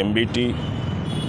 MBT,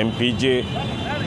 MPJ,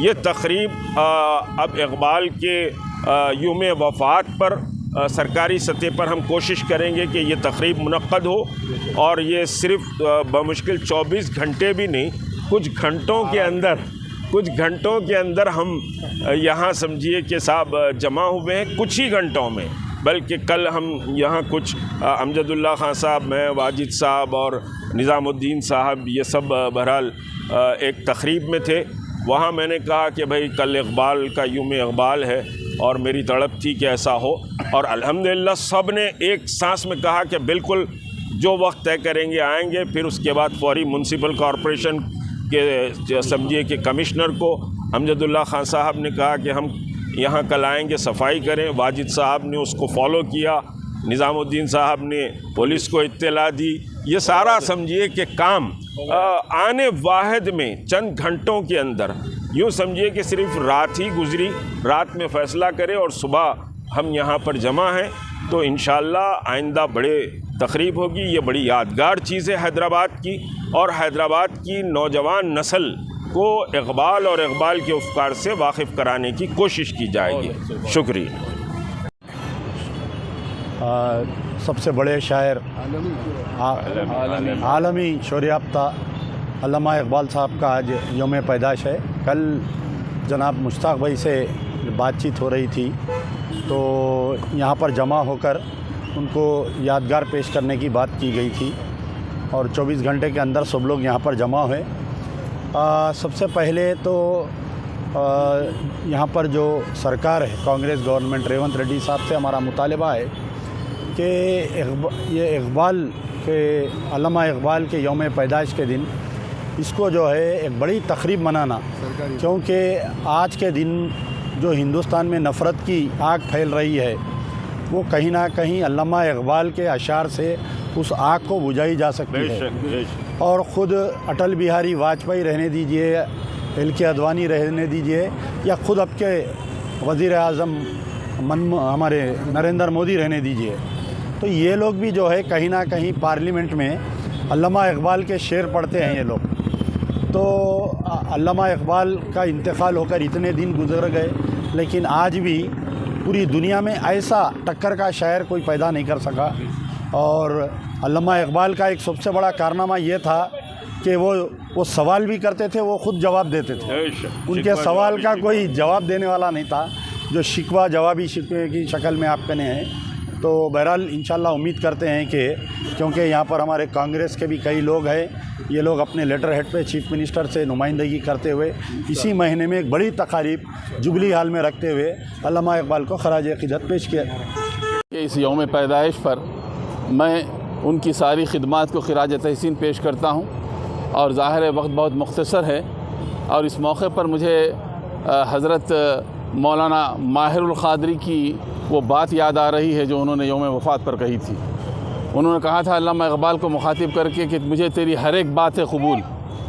یہ تقریب اب اقبال کے یوم وفات پر سرکاری سطح پر ہم کوشش کریں گے کہ یہ تقریب منعقد ہو، اور یہ صرف بمشکل 24 گھنٹے بھی نہیں، کچھ گھنٹوں کے اندر ہم یہاں سمجھیے کہ صاحب جمع ہوئے ہیں، کچھ ہی گھنٹوں میں، بلکہ کل ہم یہاں کچھ امجد اللہ خان صاحب، میں، واجد صاحب اور نظام الدین صاحب، یہ سب بہرحال ایک تقریب میں تھے۔ وہاں میں نے کہا کہ بھائی کل اقبال کا یوم اقبال ہے اور میری تڑپ تھی کہ ایسا ہو، اور الحمدللہ سب نے ایک سانس میں کہا کہ بالکل جو وقت طے کریں گے آئیں گے۔ پھر اس کے بعد فوری میونسپل کارپوریشن کے سمجھیے کہ کمشنر کو امجد اللہ خان صاحب نے کہا کہ ہم یہاں کل آئیں گے، صفائی کریں۔ واجد صاحب نے اس کو فالو کیا، نظام الدین صاحب نے پولیس کو اطلاع دی۔ یہ سارا سمجھیے کہ کام آنے واحد میں چند گھنٹوں کے اندر، یوں سمجھیے کہ صرف رات ہی گزری، رات میں فیصلہ کرے اور صبح ہم یہاں پر جمع ہیں، تو انشاءاللہ آئندہ بڑے تقریب ہوگی۔ یہ بڑی یادگار چیز ہے حیدرآباد کی، اور حیدرآباد کی نوجوان نسل کو اقبال اور اقبال کے افکار سے واقف کرانے کی کوشش کی جائے گی۔ شکریہ۔ سب سے بڑے شاعر، عالمی شہرت یافتہ علامہ اقبال صاحب کا آج یوم پیدائش ہے۔ کل جناب مشتاق بھائی سے بات چیت ہو رہی تھی، تو یہاں پر جمع ہو کر ان کو یادگار پیش کرنے کی بات کی گئی تھی، اور 24 گھنٹے کے اندر سب لوگ یہاں پر جمع ہوئے۔ سب سے پہلے تو یہاں پر جو سرکار ہے، کانگریس گورنمنٹ، ریونت ریڈی صاحب سے ہمارا مطالبہ ہے کہ یہ اقبال کے، علامہ اقبال کے یوم پیدائش کے دن اس کو جو ہے ایک بڑی تقریب منانا، کیونکہ آج کے دن جو ہندوستان میں نفرت کی آگ پھیل رہی ہے، وہ کہیں نہ کہیں علامہ اقبال کے اشعار سے اس آگ کو بجھائی جا سکتی ہے۔ اور خود اٹل بہاری واجپئی رہنے دیجئے، ایل کے اڈوانی رہنے دیجئے، یا خود اب کے وزیر اعظم ہمارے نریندر مودی رہنے دیجئے، تو یہ لوگ بھی جو ہے کہیں نہ کہیں پارلیمنٹ میں علامہ اقبال کے شعر پڑھتے ہیں یہ لوگ۔ تو علامہ اقبال کا انتقال ہو کر اتنے دن گزر گئے، لیکن آج بھی پوری دنیا میں ایسا ٹکر کا شاعر کوئی پیدا نہیں کر سکا۔ اور علامہ اقبال کا ایک سب سے بڑا کارنامہ یہ تھا کہ وہ سوال بھی کرتے تھے، وہ خود جواب دیتے تھے، ان کے سوال کا کوئی جواب دینے والا نہیں تھا، جو شکوہ جوابی شکوے کی شکل میں آپ کہنے ہیں۔ تو بہرحال انشاءاللہ امید کرتے ہیں کہ کیونکہ یہاں پر ہمارے کانگریس کے بھی کئی لوگ ہیں، یہ لوگ اپنے لیٹر ہیڈ پہ چیف منسٹر سے نمائندگی کرتے ہوئے اسی مہینے میں ایک بڑی تقریب جبلی ہال میں رکھتے ہوئے علامہ اقبال کو خراج عقیدت پیش کیا۔ اس یوم پیدائش پر میں ان کی ساری خدمات کو خراج تحسین پیش کرتا ہوں، اور ظاہر ہے وقت بہت مختصر ہے، اور اس موقع پر مجھے حضرت مولانا ماہر القادری کی وہ بات یاد آ رہی ہے جو انہوں نے یوم وفات پر کہی تھی۔ انہوں نے کہا تھا علامہ اقبال کو مخاطب کر کے کہ مجھے تیری ہر ایک بات ہے قبول،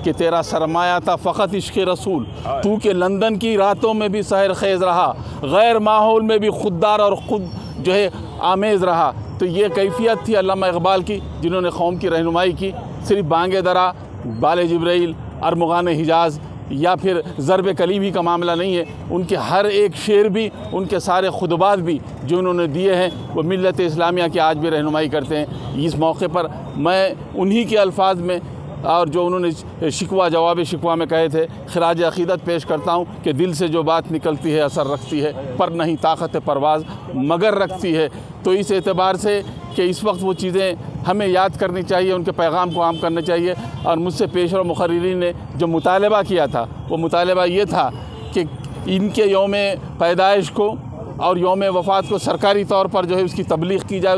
کہ تیرا سرمایہ تھا فقط عشق رسول، تو کہ لندن کی راتوں میں بھی سحر خیز رہا، غیر ماحول میں بھی خوددار اور خود جو ہے آمیز رہا۔ تو یہ کیفیت تھی علامہ اقبال کی، جنہوں نے قوم کی رہنمائی کی۔ صرف بانگ درا، بال جبرائیل، ارمغان حجاز یا پھر ضرب کلیمی کا معاملہ نہیں ہے، ان کے ہر ایک شعر بھی، ان کے سارے خطبات بھی جو انہوں نے دیے ہیں، وہ ملت اسلامیہ کی آج بھی رہنمائی کرتے ہیں۔ اس موقع پر میں انہی کے الفاظ میں، اور جو انہوں نے شکوہ جواب شکوہ میں کہے تھے، خراج عقیدت پیش کرتا ہوں کہ دل سے جو بات نکلتی ہے اثر رکھتی ہے، پر نہیں طاقت پرواز مگر رکھتی ہے۔ تو اس اعتبار سے کہ اس وقت وہ چیزیں ہمیں یاد کرنی چاہیے، ان کے پیغام کو عام کرنا چاہیے۔ اور مجھ سے پیشرو مقررین نے جو مطالبہ کیا تھا، وہ مطالبہ یہ تھا کہ ان کے یوم پیدائش کو اور یوم وفات کو سرکاری طور پر جو ہے اس کی تبلیغ کی جائے،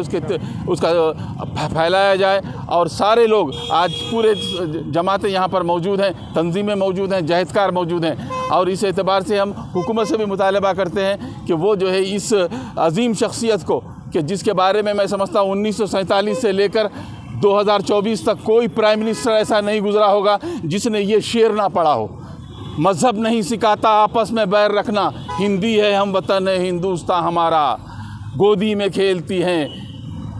اس کا پھیلایا جائے، اور سارے لوگ آج پورے جماعتیں یہاں پر موجود ہیں، تنظیمیں موجود ہیں، جہدکار موجود ہیں، اور اس اعتبار سے ہم حکومت سے بھی مطالبہ کرتے ہیں کہ وہ جو ہے اس عظیم شخصیت کو، کہ جس کے بارے میں سمجھتا ہوں 1947 سے لے کر 2024 تک کوئی پرائم منسٹر ایسا نہیں گزرا ہوگا جس نے یہ شعر نہ پڑھا ہو۔ مذہب نہیں سکھاتا آپس میں بیر رکھنا، ہندی ہے ہم وطن ہے ہندوستان ہمارا، گودی میں کھیلتی ہیں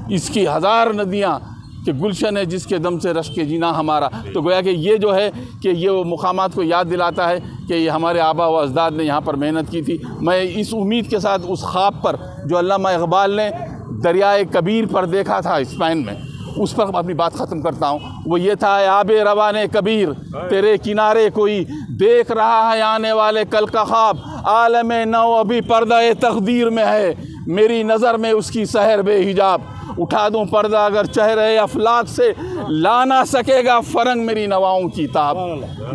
اس کی ہزار ندیاں، کہ گلشن ہے جس کے دم سے رشک جینا ہمارا. تو گویا کہ یہ جو ہے کہ یہ وہ مقامات کو یاد دلاتا ہے کہ یہ ہمارے آبا و اجداد نے یہاں پر محنت کی تھی. میں اس امید کے ساتھ اس خواب پر جو علامہ اقبال نے دریائے کبیر پر دیکھا تھا اسپین میں، اس پر اپنی بات ختم کرتا ہوں. وہ یہ تھا: آب روان کبیر تیرے کنارے کوئی دیکھ رہا ہے آنے والے کل کا خواب، عالم نو ابھی پردہ تقدیر میں ہے، میری نظر میں اس کی سحر بے حجاب. اٹھا دوں پردہ اگر چہرے افلاک سے، لا نہ سکے گا فرنگ میری نواؤں کی تاب.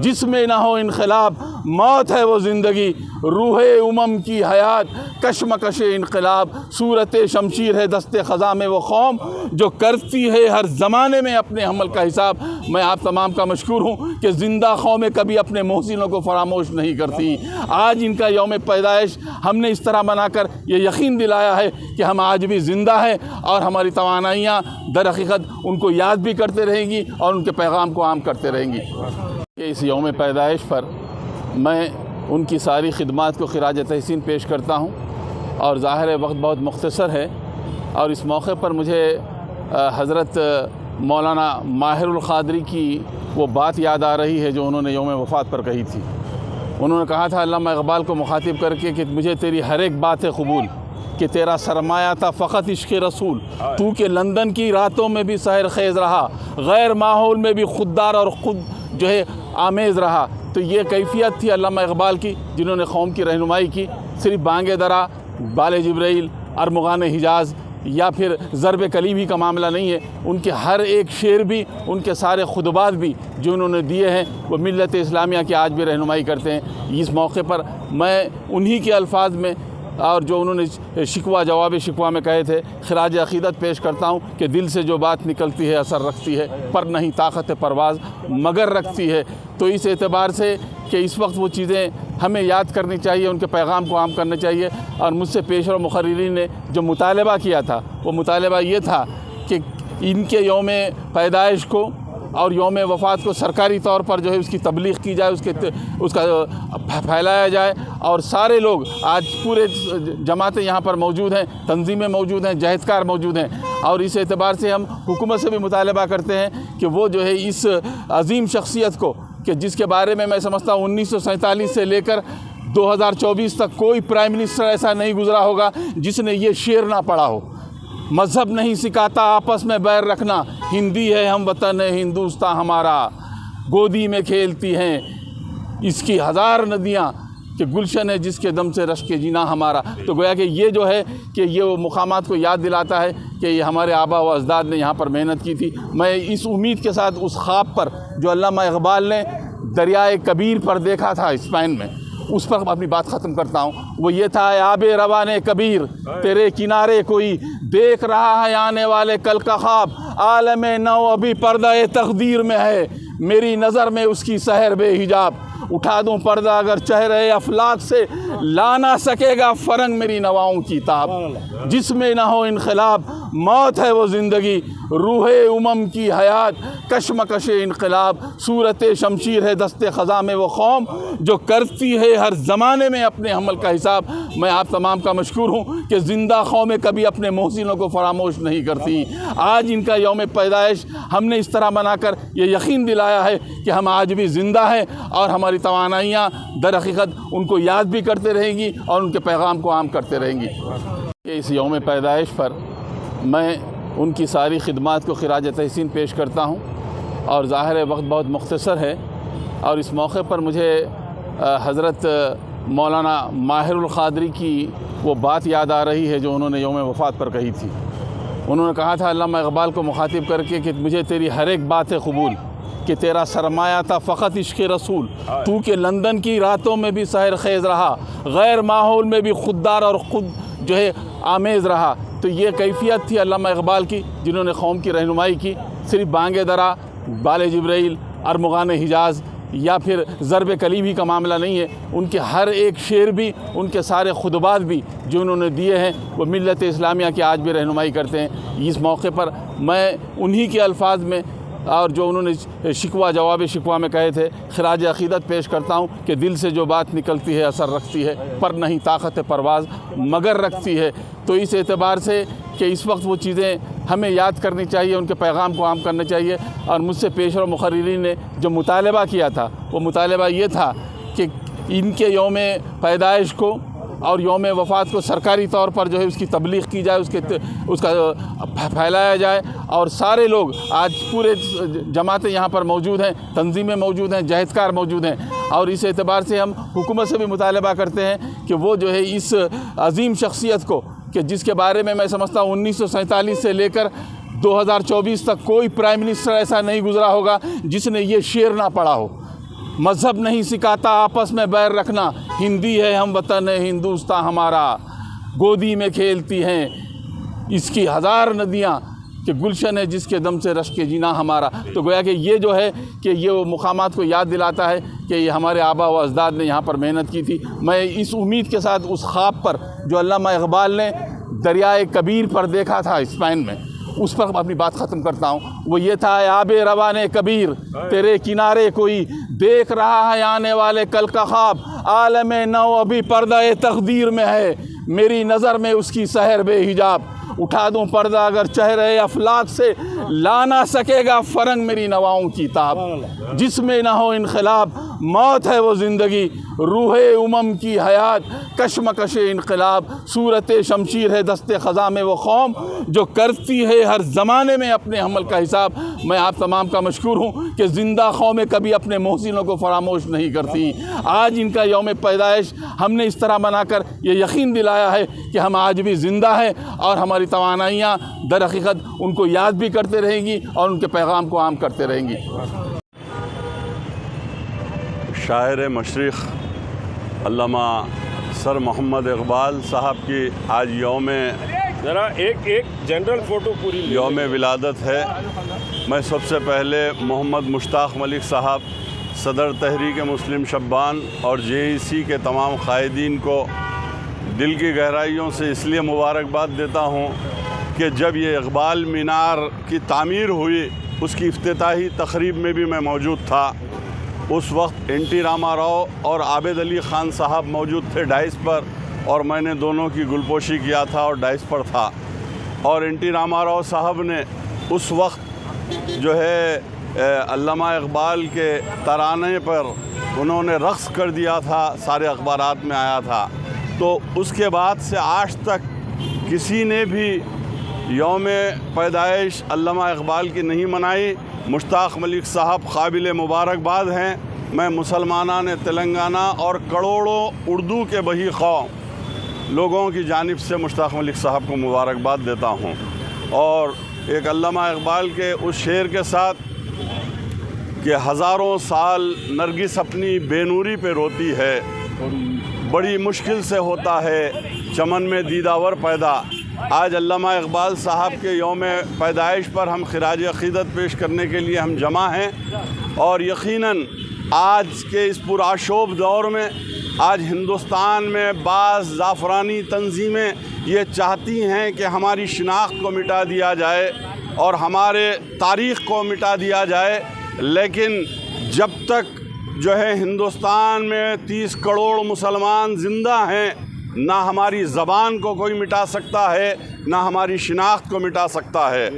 جس میں نہ ہو انقلاب، موت ہے وہ زندگی، روح امم کی حیات، کشمکش انقلاب. صورت شمشیر ہے دست خزاں میں وہ قوم، جو کرتی ہے ہر زمانے میں اپنے عمل کا حساب. میں آپ تمام کا مشکور ہوں کہ زندہ قومیں کبھی اپنے محسنوں کو فراموش نہیں کرتی. آج ان کا یوم پیدائش ہم نے اس طرح بنا کر یہ یقین دلایا ہے کہ ہم آج بھی زندہ ہیں، اور ہماری توانائیاں در حقیقت ان کو یاد بھی کرتے رہیں گی اور ان کے پیغام کو عام کرتے رہیں گی. کہ اس یوم پیدائش پر میں ان کی ساری خدمات کو خراج تحسین پیش کرتا ہوں، اور ظاہر وقت بہت مختصر ہے، اور اس موقع پر مجھے حضرت مولانا ماہر القادری کی وہ بات یاد آ رہی ہے جو انہوں نے یوم وفات پر کہی تھی. انہوں نے کہا تھا علامہ اقبال کو مخاطب کر کے کہ مجھے تیری ہر ایک بات ہے قبول، کہ تیرا سرمایہ تھا فقط عشق رسول، تو کہ لندن کی راتوں میں بھی سحر خیز رہا، غیر ماحول میں بھی خوددار اور خود جو ہے آمیز رہا. تو یہ کیفیت تھی علامہ اقبال کی جنہوں نے قوم کی رہنمائی کی. صرف بانگ درا، بال جبرائیل، ارمغان حجاز یا پھر ضرب کلیمی کا معاملہ نہیں ہے. ان کے ہر ایک شعر بھی، ان کے سارے خطبات بھی جو انہوں نے دیے ہیں، وہ ملت اسلامیہ کی آج بھی رہنمائی کرتے ہیں. اس موقع پر میں انہی کے الفاظ میں اور جو انہوں نے شکوہ جواب شکوہ میں کہے تھے، خراج عقیدت پیش کرتا ہوں کہ دل سے جو بات نکلتی ہے اثر رکھتی ہے، پر نہیں طاقت پرواز مگر رکھتی ہے. تو اس اعتبار سے کہ اس وقت وہ چیزیں ہمیں یاد کرنی چاہیے، ان کے پیغام کو عام کرنا چاہیے. اور مجھ سے پیشرو مقررین نے جو مطالبہ کیا تھا، وہ مطالبہ یہ تھا کہ ان کے یوم پیدائش کو اور یوم وفات کو سرکاری طور پر جو ہے اس کی تبلیغ کی جائے، اس کا پھیلایا جائے. اور سارے لوگ آج پورے جماعتیں یہاں پر موجود ہیں، تنظیمیں موجود ہیں، جہدکار موجود ہیں، اور اس اعتبار سے ہم حکومت سے بھی مطالبہ کرتے ہیں کہ وہ جو ہے اس عظیم شخصیت کو، کہ جس کے بارے میں سمجھتا ہوں 1947 سے لے کر 2024 تک کوئی پرائم منسٹر ایسا نہیں گزرا ہوگا جس نے یہ شعر نہ پڑھا ہو: مذہب نہیں سکھاتا آپس میں بیر رکھنا، ہندی ہے ہم وطن ہے ہندوستان ہمارا، گودی میں کھیلتی ہیں اس کی ہزار ندیاں، کہ گلشن ہے جس کے دم سے رشک جینا ہمارا. تو گویا کہ یہ جو ہے کہ یہ وہ مقامات کو یاد دلاتا ہے کہ یہ ہمارے آبا و اجداد نے یہاں پر محنت کی تھی. میں اس امید کے ساتھ اس خواب پر جو علامہ اقبال نے دریائے کبیر پر دیکھا تھا اسپین میں، اس پر اپنی بات ختم کرتا ہوں. وہ یہ تھا: آب روان کبیر تیرے کنارے کوئی دیکھ رہا ہے آنے والے کل کا خواب، عالم نو ابھی پردہ تقدیر میں ہے، میری نظر میں اس کی سحر بے حجاب. اٹھا دوں پردہ اگر چہرے افلاک سے، لا نہ سکے گا فرنگ میری نواؤں کی تاب. جس میں نہ ہو انقلاب، موت ہے وہ زندگی، روح امم کی حیات، کشمکش انقلاب. صورت شمشیر ہے دست خزاں میں وہ قوم، جو کرتی ہے ہر زمانے میں اپنے عمل کا حساب. میں آپ تمام کا مشکور ہوں کہ زندہ قومیں کبھی اپنے محسنوں کو فراموش نہیں کرتی. آج ان کا یوم پیدائش ہم نے اس طرح بنا کر یہ یقین دلایا ہے کہ ہم آج بھی زندہ ہیں، اور ہماری توانائیاں در حقیقت ان کو یاد بھی کرتے رہیں گی اور ان کے پیغام کو عام کرتے رہیں گی. کہ اس یوم پیدائش پر میں ان کی ساری خدمات کو خراج تحسین پیش کرتا ہوں، اور ظاہر وقت بہت مختصر ہے، اور اس موقع پر مجھے حضرت مولانا ماہر القادری کی وہ بات یاد آ رہی ہے جو انہوں نے یوم وفات پر کہی تھی. انہوں نے کہا تھا علامہ اقبال کو مخاطب کر کے کہ مجھے تیری ہر ایک بات ہے قبول، کہ تیرا سرمایہ تھا فقط عشق رسول، تو کہ لندن کی راتوں میں بھی سحر خیز رہا، غیر ماحول میں بھی خوددار اور خود جو ہے آمیز رہا. تو یہ کیفیت تھی علامہ اقبال کی جنہوں نے قوم کی رہنمائی کی. صرف بانگ درا، بال جبرائیل، ارمغان حجاز یا پھر ضرب کلیمی کا معاملہ نہیں ہے. ان کے ہر ایک شعر بھی، ان کے سارے خطبات بھی جو انہوں نے دیے ہیں، وہ ملت اسلامیہ کی آج بھی رہنمائی کرتے ہیں. اس موقع پر میں انہی کے الفاظ میں اور جو انہوں نے شکوہ جواب شکوہ میں کہے تھے، خراج عقیدت پیش کرتا ہوں کہ دل سے جو بات نکلتی ہے اثر رکھتی ہے، پر نہیں طاقت پرواز مگر رکھتی ہے۔ تو اس اعتبار سے کہ اس وقت وہ چیزیں ہمیں یاد کرنی چاہیے، ان کے پیغام کو عام کرنا چاہیے۔ اور مجھ سے پیشرو مقررین نے جو مطالبہ کیا تھا، وہ مطالبہ یہ تھا کہ ان کے یوم پیدائش کو اور یوم وفات کو سرکاری طور پر جو ہے اس کی تبلیغ کی جائے، اس کا پھیلایا جائے، اور سارے لوگ آج پورے جماعتیں یہاں پر موجود ہیں، تنظیمیں موجود ہیں، جہدکار موجود ہیں، اور اس اعتبار سے ہم حکومت سے بھی مطالبہ کرتے ہیں کہ وہ جو ہے اس عظیم شخصیت کو، کہ جس کے بارے میں سمجھتا ہوں 1947 سے لے کر 2024 تک کوئی پرائم منسٹر ایسا نہیں گزرا ہوگا جس نے یہ شعر نہ پڑھا ہو، مذہب نہیں سکھاتا آپس میں بیر رکھنا، ہندی ہے ہم وطن ہے ہندوستان ہمارا، گودی میں کھیلتی ہیں اس کی ہزار ندیاں، کہ گلشن ہے جس کے دم سے رش کے جینا ہمارا۔ تو گویا کہ یہ جو ہے کہ یہ مقامات کو یاد دلاتا ہے کہ یہ ہمارے آبا و اجداد نے یہاں پر محنت کی تھی۔ میں اس امید کے ساتھ اس خواب پر جو علامہ اقبال نے دریائے کبیر پر دیکھا تھا اسپین میں، اس پر اپنی بات ختم کرتا ہوں۔ وہ یہ تھا، آب روان کبیر تیرے کنارے کوئی دیکھ رہا ہے آنے والے کل کا خواب، عالم نو ابھی پردہ تقدیر میں ہے، میری نظر میں اس کی سحر بے حجاب، اٹھا دوں پردہ اگر چہرے افلاک سے، لا نہ سکے گا فرنگ میری نواؤں کی تاب، جس میں نہ ہو انقلاب موت ہے وہ زندگی، روح امم کی حیات کشمکش انقلاب، صورت شمشیر ہے دست خزاں میں وہ قوم جو کرتی ہے ہر زمانے میں اپنے عمل کا حساب۔ میں آپ تمام کا مشکور ہوں کہ زندہ قومیں کبھی اپنے محسنوں کو فراموش نہیں کرتی۔ آج ان کا یوم پیدائش ہم نے اس طرح بنا کر یہ یقین دلایا ہے کہ ہم آج بھی زندہ ہیں، اور ہماری توانائیاں در حقیقت ان کو یاد بھی کرتے رہیں گی اور ان کے پیغام کو عام کرتے رہیں گی۔ شاعر مشرق علامہ سر محمد اقبال صاحب کی آج ذرا ایک جنرل فوٹو پوری یوم ولادت ہے۔ میں سب سے پہلے محمد مشتاق ملک صاحب، صدر تحریک مسلم شبان اور JEC کے تمام قائدین کو دل کی گہرائیوں سے اس لیے مبارکباد دیتا ہوں کہ جب یہ اقبال مینار کی تعمیر ہوئی، اس کی افتتاحی تقریب میں بھی میں موجود تھا۔ اس وقت NT راما راؤ اور عابد علی خان صاحب موجود تھے ڈائس پر، اور میں نے دونوں کی گلپوشی کیا تھا اور ڈائس پر تھا، اور NT راما راؤ صاحب نے اس وقت جو ہے علامہ اقبال کے ترانے پر انہوں نے رقص کر دیا تھا، سارے اخبارات میں آیا تھا۔ تو اس کے بعد سے آج تک کسی نے بھی یوم پیدائش علامہ اقبال کی نہیں منائی۔ مشتاق ملک صاحب قابل مبارکباد ہیں۔ میں مسلمانان تلنگانہ اور کروڑوں اردو کے بہی قوم لوگوں کی جانب سے مشتاق ملک صاحب کو مبارکباد دیتا ہوں، اور ایک علامہ اقبال کے اس شعر کے ساتھ کہ ہزاروں سال نرگس اپنی بے نوری پہ روتی ہے، بڑی مشکل سے ہوتا ہے چمن میں دیداور پیدا۔ آج علامہ اقبال صاحب کے یوم پیدائش پر ہم خراج عقیدت پیش کرنے کے لیے ہم جمع ہیں، اور یقیناً آج کے اس پرآشوب دور میں آج ہندوستان میں بعض زعفرانی تنظیمیں یہ چاہتی ہیں کہ ہماری شناخت کو مٹا دیا جائے اور ہمارے تاریخ کو مٹا دیا جائے، لیکن جب تک جو ہے ہندوستان میں 30 کروڑ مسلمان زندہ ہیں، نہ ہماری زبان کو کوئی مٹا سکتا ہے، نہ ہماری شناخت کو مٹا سکتا ہے۔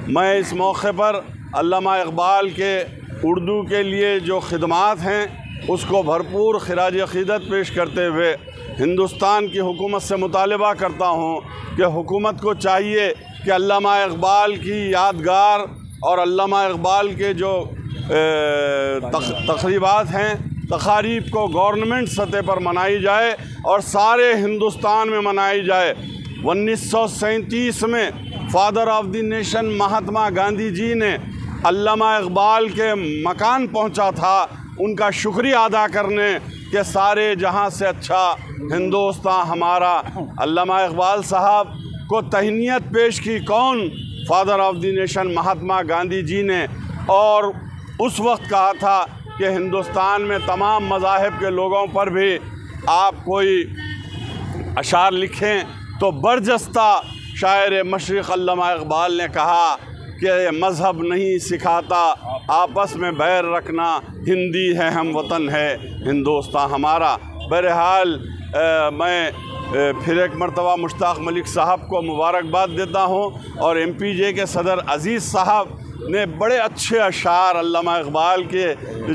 میں اس موقع پر علامہ اقبال کے اردو کے لیے جو خدمات ہیں اس کو بھرپور خراج عقیدت پیش کرتے ہوئے ہندوستان کی حکومت سے مطالبہ کرتا ہوں کہ حکومت کو چاہیے کہ علامہ اقبال کی یادگار اور علامہ اقبال کے جو تقریبات ہیں، تقاریب کو گورنمنٹ سطح پر منائی جائے اور سارے ہندوستان میں منائی جائے۔ 1937 میں father of the nation Mahatma Gandhi ji نے علامہ اقبال کے مکان پہنچا تھا ان کا شکریہ ادا کرنے کہ سارے جہاں سے اچھا ہندوستان ہمارا۔ علامہ اقبال صاحب کو تہنیت پیش کی کون؟ Father of the nation Mahatma Gandhi ji نے، اور اس وقت کہا تھا کہ ہندوستان میں تمام مذاہب کے لوگوں پر بھی آپ کوئی اشعار لکھیں، تو برجستہ شاعر مشرق علامہ اقبال نے کہا کہ مذہب نہیں سکھاتا آپس میں بیر رکھنا، ہندی ہے ہم وطن ہے ہندوستان ہمارا۔ بہرحال میں پھر ایک مرتبہ مشتاق ملک صاحب کو مبارکباد دیتا ہوں، اور MPJ کے صدر عزیز صاحب نے بڑے اچھے اشعار علامہ اقبال کے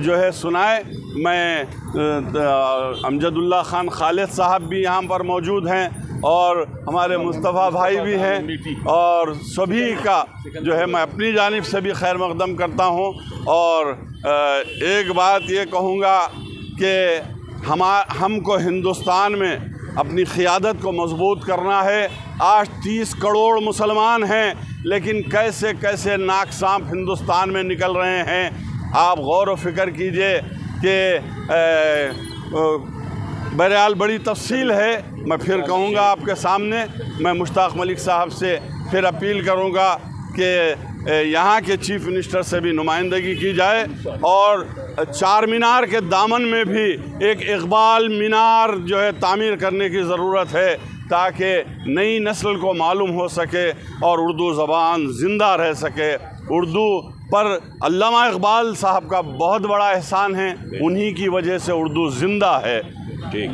جو ہے سنائے۔ میں امجد اللہ خان خالد صاحب بھی یہاں پر موجود ہیں، اور ہمارے مصطفیٰ بھائی بھی ہیں، اور سبھی کا جو ہے میں اپنی جانب سے بھی خیر مقدم کرتا ہوں۔ اور ایک بات یہ کہوں گا کہ ہم کو ہندوستان میں اپنی قیادت کو مضبوط کرنا ہے۔ آج 30 کروڑ مسلمان ہیں، لیکن کیسے کیسے ناک سانپ ہندوستان میں نکل رہے ہیں۔ آپ غور و فکر کیجئے کہ بہرحال بڑی تفصیل ہے، میں پھر کہوں گا آپ کے سامنے۔ میں مشتاق ملک صاحب سے پھر اپیل کروں گا کہ یہاں کے چیف منسٹر سے بھی نمائندگی کی جائے، اور چار مینار کے دامن میں بھی ایک اقبال مینار جو ہے تعمیر کرنے کی ضرورت ہے، تاکہ نئی نسل کو معلوم ہو سکے اور اردو زبان زندہ رہ سکے۔ اردو پر علامہ اقبال صاحب کا بہت بڑا احسان ہے، انہی کی وجہ سے اردو زندہ ہے۔ ٹھیک